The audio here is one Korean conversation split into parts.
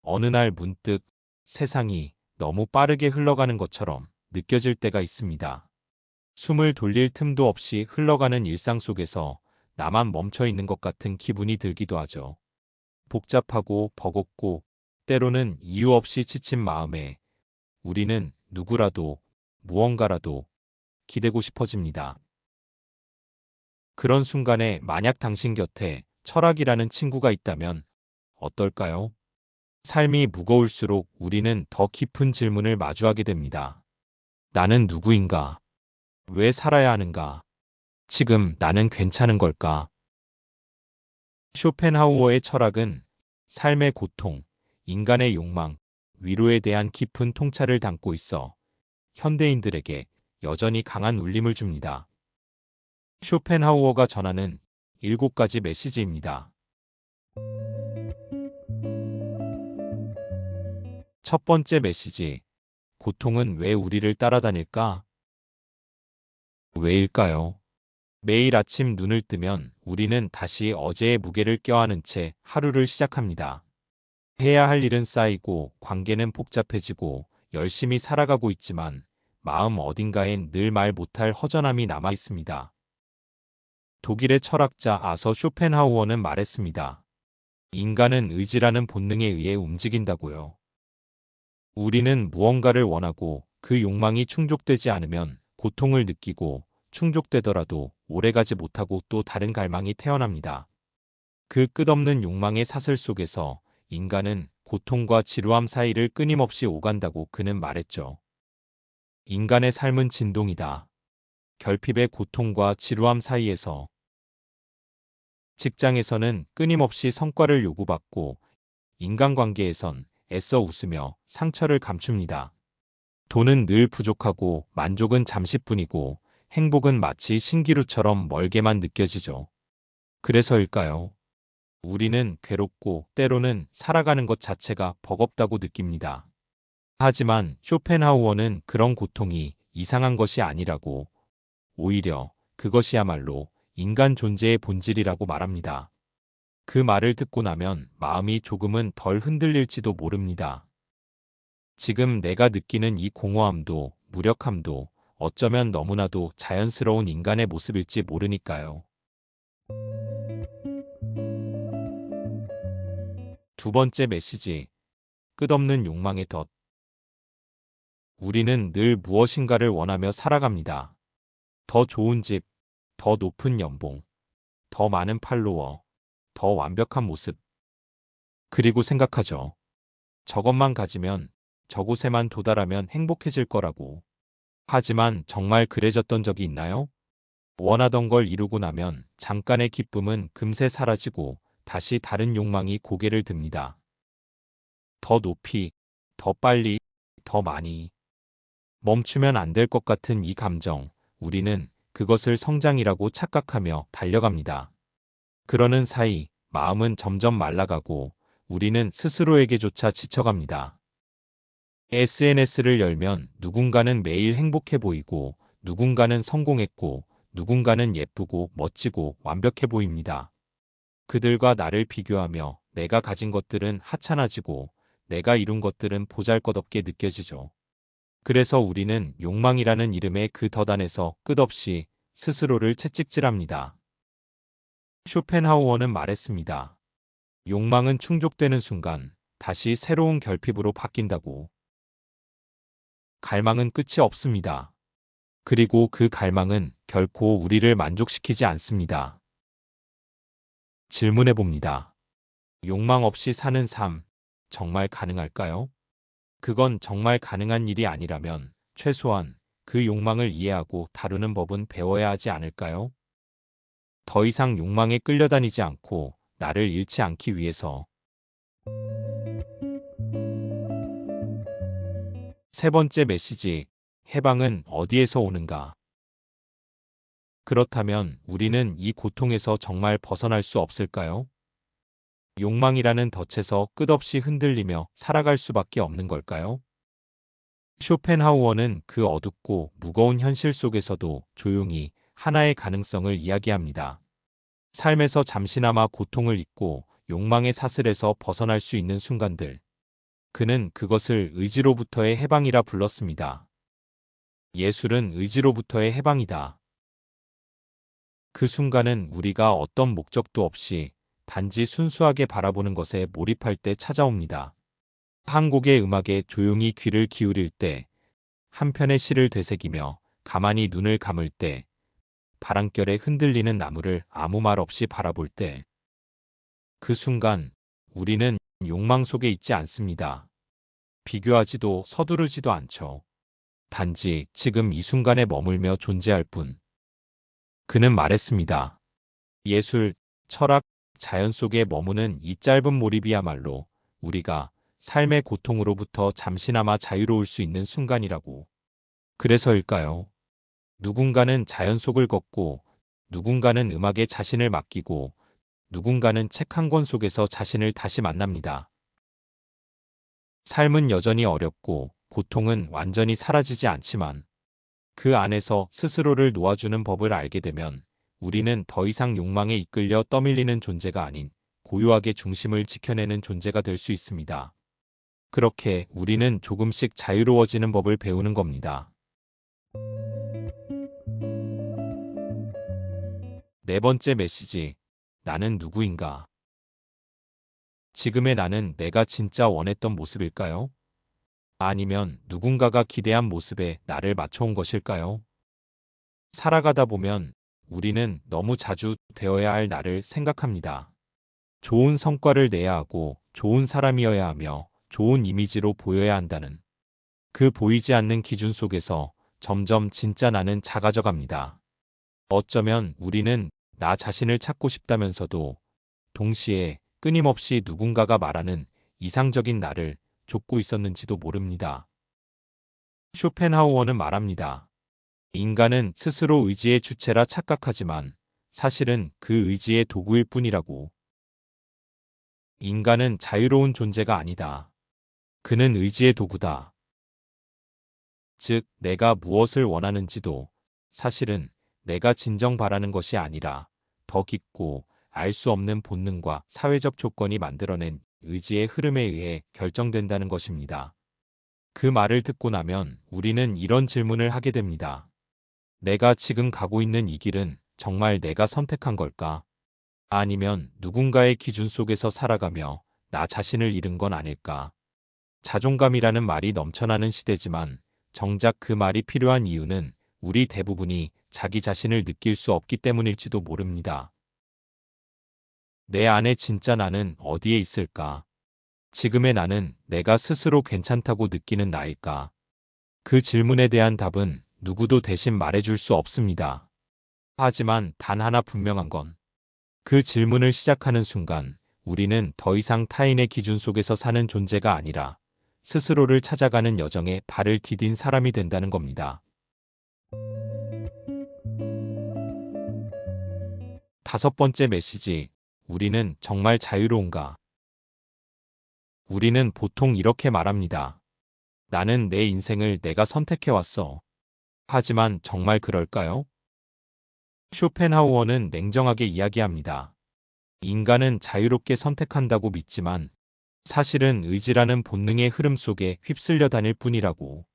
어느 날 문득 세상이 너무 빠르게 흘러가는 것처럼 느껴질 때가 있습니다. 숨을 돌릴 틈도 없이 흘러가는 일상 속에서 나만 멈춰 있는 것 같은 기분이 들기도 하죠. 복잡하고 버겁고 때로는 이유 없이 지친 마음에 우리는 누구라도 무언가라도 기대고 싶어집니다. 그런 순간에 만약 당신 곁에 철학이라는 친구가 있다면 어떨까요? 삶이 무거울수록 우리는 더 깊은 질문을 마주하게 됩니다. 나는 누구인가? 왜 살아야 하는가? 지금 나는 괜찮은 걸까? 쇼펜하우어의 철학은 삶의 고통, 인간의 욕망, 위로에 대한 깊은 통찰을 담고 있어 현대인들에게 여전히 강한 울림을 줍니다. 쇼펜하우어가 전하는 7가지 메시지입니다. 첫 번째 메시지, 고통은 왜 우리를 따라다닐까? 왜일까요? 매일 아침 눈을 뜨면 우리는 다시 어제의 무게를 껴안은 채 하루를 시작합니다. 해야 할 일은 쌓이고 관계는 복잡해지고 열심히 살아가고 있지만 마음 어딘가엔 늘 말 못할 허전함이 남아 있습니다. 독일의 철학자 아서 쇼펜하우어는 말했습니다. 인간은 의지라는 본능에 의해 움직인다고요. 우리는 무언가를 원하고 그 욕망이 충족되지 않으면 고통을 느끼고 충족되더라도 오래가지 못하고 또 다른 갈망이 태어납니다. 그 끝없는 욕망의 사슬 속에서 인간은 고통과 지루함 사이를 끊임없이 오간다고 그는 말했죠. 인간의 삶은 진동이다. 결핍의 고통과 지루함 사이에서 직장에서는 끊임없이 성과를 요구받고 인간관계에선 애써 웃으며 상처를 감춥니다. 돈은 늘 부족하고 만족은 잠시뿐이고 행복은 마치 신기루처럼 멀게만 느껴지죠. 그래서일까요? 우리는 괴롭고 때로는 살아가는 것 자체가 버겁다고 느낍니다. 하지만 쇼펜하우어는 그런 고통이 이상한 것이 아니라고, 오히려 그것이야말로 인간 존재의 본질이라고 말합니다. 그 말을 듣고 나면 마음이 조금은 덜 흔들릴지도 모릅니다. 지금 내가 느끼는 이 공허함도 무력함도 어쩌면 너무나도 자연스러운 인간의 모습일지 모르니까요. 두 번째 메시지, 끝없는 욕망의 덫. 우리는 늘 무엇인가를 원하며 살아갑니다. 더 좋은 집, 더 높은 연봉, 더 많은 팔로워, 더 완벽한 모습. 그리고 생각하죠. 저것만 가지면, 저곳에만 도달하면 행복해질 거라고. 하지만 정말 그래졌던 적이 있나요? 원하던 걸 이루고 나면 잠깐의 기쁨은 금세 사라지고 다시 다른 욕망이 고개를 듭니다. 더 높이, 더 빨리, 더 많이. 멈추면 안 될 것 같은 이 감정, 우리는 그것을 성장이라고 착각하며 달려갑니다. 그러는 사이 마음은 점점 말라가고 우리는 스스로에게조차 지쳐갑니다. SNS를 열면 누군가는 매일 행복해 보이고 누군가는 성공했고 누군가는 예쁘고 멋지고 완벽해 보입니다. 그들과 나를 비교하며 내가 가진 것들은 하찮아지고 내가 이룬 것들은 보잘것없게 느껴지죠. 그래서 우리는 욕망이라는 이름의 그 덫 안에서 끝없이 스스로를 채찍질합니다. 쇼펜하우어는 말했습니다. 욕망은 충족되는 순간 다시 새로운 결핍으로 바뀐다고. 갈망은 끝이 없습니다. 그리고 그 갈망은 결코 우리를 만족시키지 않습니다. 질문해 봅니다. 욕망 없이 사는 삶, 정말 가능할까요? 그건 정말 가능한 일이 아니라면 최소한 그 욕망을 이해하고 다루는 법은 배워야 하지 않을까요? 더 이상 욕망에 끌려다니지 않고 나를 잃지 않기 위해서. 세 번째 메시지, 해방은 어디에서 오는가? 그렇다면 우리는 이 고통에서 정말 벗어날 수 없을까요? 욕망이라는 덫에서 끝없이 흔들리며 살아갈 수밖에 없는 걸까요? 쇼펜하우어는 그 어둡고 무거운 현실 속에서도 조용히 하나의 가능성을 이야기합니다. 삶에서 잠시나마 고통을 잊고 욕망의 사슬에서 벗어날 수 있는 순간들. 그는 그것을 의지로부터의 해방이라 불렀습니다. 예술은 의지로부터의 해방이다. 그 순간은 우리가 어떤 목적도 없이 단지 순수하게 바라보는 것에 몰입할 때 찾아옵니다. 한 곡의 음악에 조용히 귀를 기울일 때, 한 편의 시를 되새기며 가만히 눈을 감을 때, 바람결에 흔들리는 나무를 아무 말 없이 바라볼 때, 그 순간 우리는 욕망 속에 있지 않습니다. 비교하지도 서두르지도 않죠. 단지 지금 이 순간에 머물며 존재할 뿐. 그는 말했습니다. 예술, 철학, 자연 속에 머무는 이 짧은 몰입이야말로 우리가 삶의 고통으로부터 잠시나마 자유로울 수 있는 순간이라고. 그래서일까요? 누군가는 자연 속을 걷고, 누군가는 음악에 자신을 맡기고, 누군가는 책 한 권 속에서 자신을 다시 만납니다. 삶은 여전히 어렵고, 고통은 완전히 사라지지 않지만, 그 안에서 스스로를 놓아주는 법을 알게 되면, 우리는 더 이상 욕망에 이끌려 떠밀리는 존재가 아닌 고요하게 중심을 지켜내는 존재가 될 수 있습니다. 그렇게 우리는 조금씩 자유로워지는 법을 배우는 겁니다. 네 번째 메시지. 나는 누구인가? 지금의 나는 내가 진짜 원했던 모습일까요? 아니면 누군가가 기대한 모습에 나를 맞춰온 것일까요? 살아가다 보면 우리는 너무 자주 되어야 할 나를 생각합니다. 좋은 성과를 내야 하고 좋은 사람이어야 하며 좋은 이미지로 보여야 한다는 그 보이지 않는 기준 속에서 점점 진짜 나는 작아져 갑니다. 어쩌면 우리는 나 자신을 찾고 싶다면서도 동시에 끊임없이 누군가가 말하는 이상적인 나를 좇고 있었는지도 모릅니다. 쇼펜하우어는 말합니다. 인간은 스스로 의지의 주체라 착각하지만 사실은 그 의지의 도구일 뿐이라고. 인간은 자유로운 존재가 아니다. 그는 의지의 도구다. 즉, 내가 무엇을 원하는지도 사실은 내가 진정 바라는 것이 아니라 더 깊고 알 수 없는 본능과 사회적 조건이 만들어낸 의지의 흐름에 의해 결정된다는 것입니다. 그 말을 듣고 나면 우리는 이런 질문을 하게 됩니다. 내가 지금 가고 있는 이 길은 정말 내가 선택한 걸까? 아니면 누군가의 기준 속에서 살아가며 나 자신을 잃은 건 아닐까? 자존감이라는 말이 넘쳐나는 시대지만 정작 그 말이 필요한 이유는 우리 대부분이 자기 자신을 느낄 수 없기 때문일지도 모릅니다. 내 안에 진짜 나는 어디에 있을까? 지금의 나는 내가 스스로 괜찮다고 느끼는 나일까? 그 질문에 대한 답은 누구도 대신 말해줄 수 없습니다. 하지만 단 하나 분명한 건 그 질문을 시작하는 순간 우리는 더 이상 타인의 기준 속에서 사는 존재가 아니라 스스로를 찾아가는 여정에 발을 디딘 사람이 된다는 겁니다. 다섯 번째 메시지. 우리는 정말 자유로운가? 우리는 보통 이렇게 말합니다. 나는 내 인생을 내가 선택해왔어. 하지만 정말 그럴까요? 쇼펜하우어는 냉정하게 이야기합니다. 인간은 자유롭게 선택한다고 믿지만 사실은 의지라는 본능의 흐름 속에 휩쓸려 다닐 뿐이라고.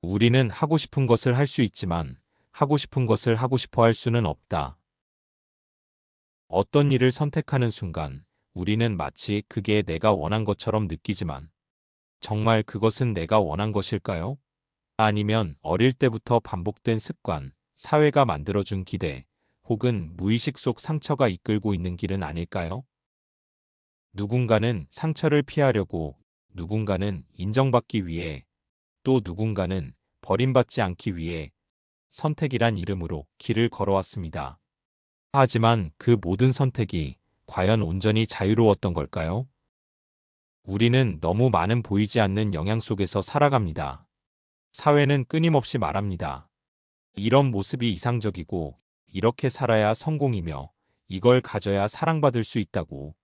우리는 하고 싶은 것을 할 수 있지만 하고 싶은 것을 하고 싶어 할 수는 없다. 어떤 일을 선택하는 순간 우리는 마치 그게 내가 원한 것처럼 느끼지만 정말 그것은 내가 원한 것일까요? 아니면 어릴 때부터 반복된 습관, 사회가 만들어준 기대, 혹은 무의식 속 상처가 이끌고 있는 길은 아닐까요? 누군가는 상처를 피하려고, 누군가는 인정받기 위해, 또 누군가는 버림받지 않기 위해 선택이란 이름으로 길을 걸어왔습니다. 하지만 그 모든 선택이 과연 온전히 자유로웠던 걸까요? 우리는 너무 많은 보이지 않는 영향 속에서 살아갑니다. 사회는 끊임없이 말합니다. 이런 모습이 이상적이고, 이렇게 살아야 성공이며, 이걸 가져야 사랑받을 수 있다고.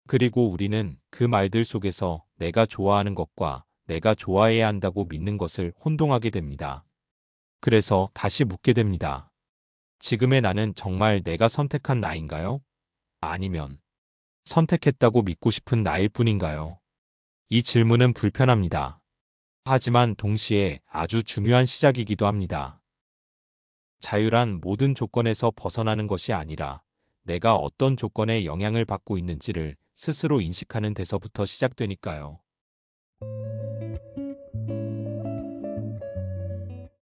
그리고 우리는 그 말들 속에서 내가 좋아하는 것과 내가 좋아해야 한다고 믿는 것을 혼동하게 됩니다. 그래서 다시 묻게 됩니다. 지금의 나는 정말 내가 선택한 나인가요? 아니면 선택했다고 믿고 싶은 나일 뿐인가요? 이 질문은 불편합니다. 하지만 동시에 아주 중요한 시작이기도 합니다. 자유란 모든 조건에서 벗어나는 것이 아니라 내가 어떤 조건에 영향을 받고 있는지를 스스로 인식하는 데서부터 시작되니까요.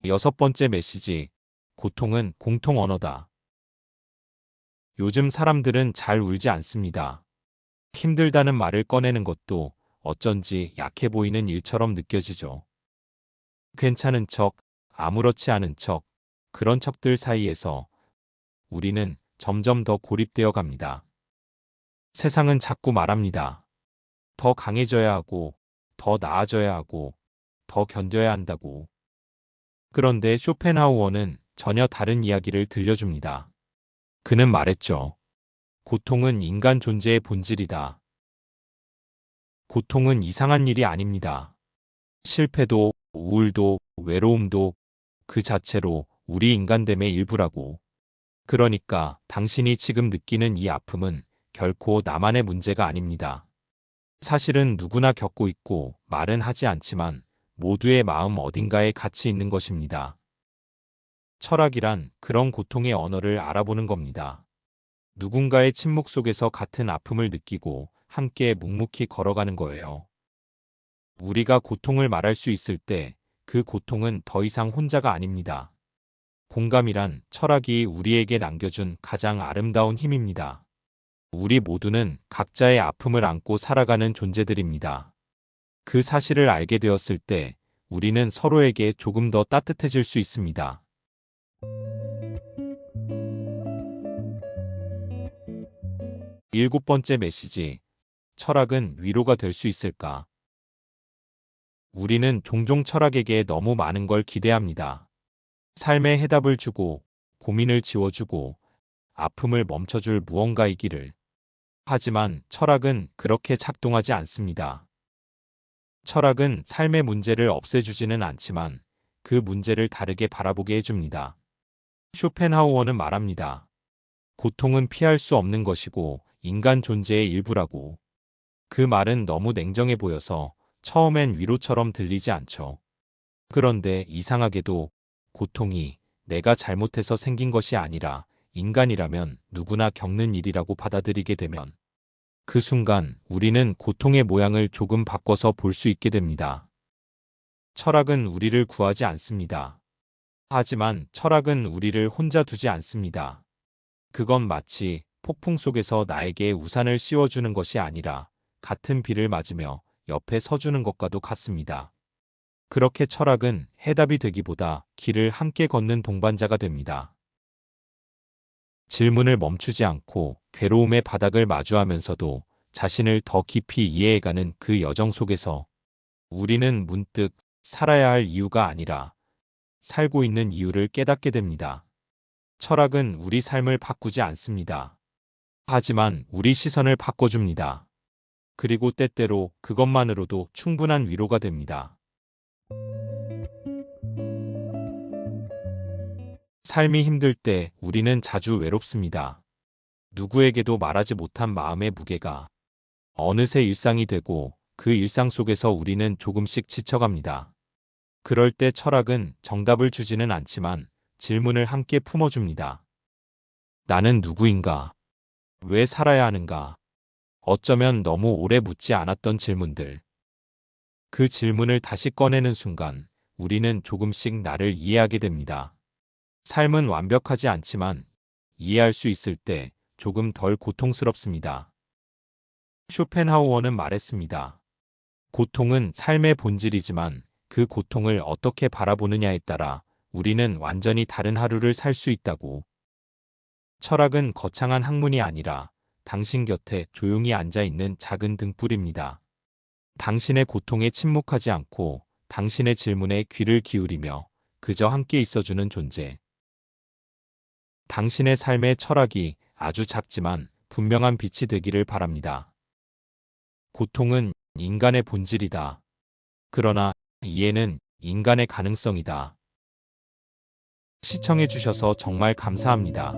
여섯 번째 메시지. 고통은 공통 언어다. 요즘 사람들은 잘 울지 않습니다. 힘들다는 말을 꺼내는 것도 어쩐지 약해 보이는 일처럼 느껴지죠. 괜찮은 척, 아무렇지 않은 척, 그런 척들 사이에서 우리는 점점 더 고립되어 갑니다. 세상은 자꾸 말합니다. 더 강해져야 하고, 더 나아져야 하고, 더 견뎌야 한다고. 그런데 쇼펜하우어는 전혀 다른 이야기를 들려줍니다. 그는 말했죠. 고통은 인간 존재의 본질이다. 고통은 이상한 일이 아닙니다. 실패도, 우울도, 외로움도 그 자체로 우리 인간됨의 일부라고. 그러니까 당신이 지금 느끼는 이 아픔은 결코 나만의 문제가 아닙니다. 사실은 누구나 겪고 있고 말은 하지 않지만 모두의 마음 어딘가에 같이 있는 것입니다. 철학이란 그런 고통의 언어를 알아보는 겁니다. 누군가의 침묵 속에서 같은 아픔을 느끼고 함께 묵묵히 걸어가는 거예요. 우리가 고통을 말할 수 있을 때 그 고통은 더 이상 혼자가 아닙니다. 공감이란 철학이 우리에게 남겨준 가장 아름다운 힘입니다. 우리 모두는 각자의 아픔을 안고 살아가는 존재들입니다. 그 사실을 알게 되었을 때 우리는 서로에게 조금 더 따뜻해질 수 있습니다. 일곱 번째 메시지. 철학은 위로가 될 수 있을까? 우리는 종종 철학에게 너무 많은 걸 기대합니다. 삶에 해답을 주고, 고민을 지워주고, 아픔을 멈춰줄 무언가이기를. 하지만 철학은 그렇게 작동하지 않습니다. 철학은 삶의 문제를 없애주지는 않지만 그 문제를 다르게 바라보게 해줍니다. 쇼펜하우어는 말합니다. 고통은 피할 수 없는 것이고 인간 존재의 일부라고. 그 말은 너무 냉정해 보여서 처음엔 위로처럼 들리지 않죠. 그런데 이상하게도 고통이 내가 잘못해서 생긴 것이 아니라 인간이라면 누구나 겪는 일이라고 받아들이게 되면 그 순간 우리는 고통의 모양을 조금 바꿔서 볼 수 있게 됩니다. 철학은 우리를 구하지 않습니다. 하지만 철학은 우리를 혼자 두지 않습니다. 그건 마치 폭풍 속에서 나에게 우산을 씌워주는 것이 아니라 같은 비를 맞으며 옆에 서주는 것과도 같습니다. 그렇게 철학은 해답이 되기보다 길을 함께 걷는 동반자가 됩니다. 질문을 멈추지 않고 괴로움의 바닥을 마주하면서도 자신을 더 깊이 이해해가는 그 여정 속에서 우리는 문득 살아야 할 이유가 아니라 살고 있는 이유를 깨닫게 됩니다. 철학은 우리 삶을 바꾸지 않습니다. 하지만 우리 시선을 바꿔줍니다. 그리고 때때로 그것만으로도 충분한 위로가 됩니다. 삶이 힘들 때 우리는 자주 외롭습니다. 누구에게도 말하지 못한 마음의 무게가 어느새 일상이 되고 그 일상 속에서 우리는 조금씩 지쳐갑니다. 그럴 때 철학은 정답을 주지는 않지만 질문을 함께 품어줍니다. 나는 누구인가? 왜 살아야 하는가? 어쩌면 너무 오래 묻지 않았던 질문들. 그 질문을 다시 꺼내는 순간 우리는 조금씩 나를 이해하게 됩니다. 삶은 완벽하지 않지만 이해할 수 있을 때 조금 덜 고통스럽습니다. 쇼펜하우어는 말했습니다. 고통은 삶의 본질이지만 그 고통을 어떻게 바라보느냐에 따라 우리는 완전히 다른 하루를 살 수 있다고. 철학은 거창한 학문이 아니라 당신 곁에 조용히 앉아 있는 작은 등불입니다. 당신의 고통에 침묵하지 않고 당신의 질문에 귀를 기울이며 그저 함께 있어주는 존재. 당신의 삶의 철학이 아주 작지만 분명한 빛이 되기를 바랍니다. 고통은 인간의 본질이다. 그러나 이해는 인간의 가능성이다. 시청해주셔서 정말 감사합니다.